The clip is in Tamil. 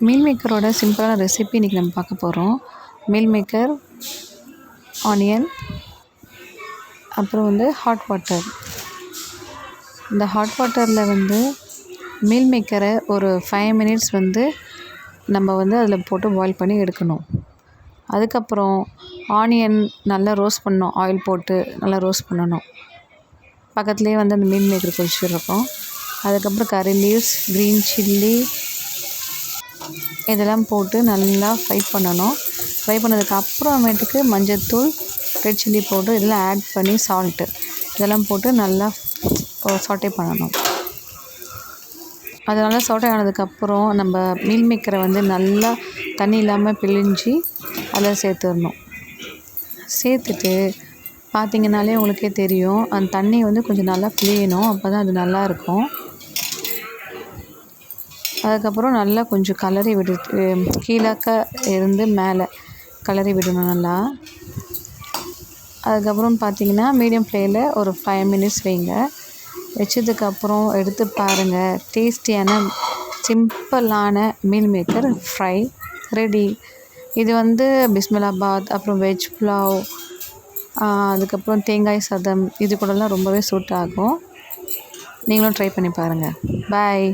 மீல் மேக்கரோட சிம்பிளான ரெசிபி இன்றைக்கி நம்ம பார்க்க போகிறோம். மீல் மேக்கர், ஆனியன், அப்புறம் ஹாட் வாட்டர். இந்த ஹாட் வாட்டரில் மீல் மேக்கரை ஒரு 5 மினிட்ஸ் நம்ம அதில் போட்டு பாயில் பண்ணி எடுக்கணும். அதுக்கப்புறம் ஆனியன் நல்லா ரோஸ்ட் பண்ணணும். ஆயில் போட்டு நல்லா ரோஸ்ட் பண்ணணும். பக்கத்துலேயே அந்த மீல் மேக்கர் கொதிச்சுருக்கும். அதுக்கப்புறம் கறி லீவ்ஸ், க்ரீன் சில்லி இதெல்லாம் போட்டு நல்லா ஃப்ரை பண்ணணும். ஃப்ரை பண்ணதுக்கு அப்புறமேட்டுக்கு மஞ்சள்தூள், ரெட் சில்லி பவுடர் இதெல்லாம் ஆட் பண்ணி சால்ட்டு இதெல்லாம் போட்டு நல்லா சாட்டே பண்ணணும். அது நல்லா சாட்டே ஆனதுக்கப்புறம் நம்ம மீல் மேக்கரை நல்லா தண்ணி இல்லாமல் பிழிஞ்சு அதில் சேர்த்துடணும். சேர்த்துட்டு பார்த்திங்கனாலே உங்களுக்கே தெரியும், அந்த தண்ணி கொஞ்சம் நல்லா பிழியணும். அப்போ தான் அது நல்லாயிருக்கும். அதுக்கப்புறம் நல்லா கொஞ்சம் கலரி விடு, கீழாக்க இருந்து மேலே கலரி விடணும் நல்லா. அதுக்கப்புறம் பார்த்திங்கன்னா மீடியம் ஃப்ளேமில் ஒரு 5 மினிட்ஸ் வைங்க. வச்சதுக்கப்புறம் எடுத்து பாருங்கள். டேஸ்டியான சிம்பிளான மீல் மேக்கர் ஃப்ரை ரெடி. இது பிஸ்மிலாபாத், அப்புறம் வெஜ் புலாவ், அதுக்கப்புறம் தேங்காய் சாதம் இது கூடலாம் ரொம்பவே சூட் ஆகும். நீங்களும் ட்ரை பண்ணி பாருங்கள். பாய்.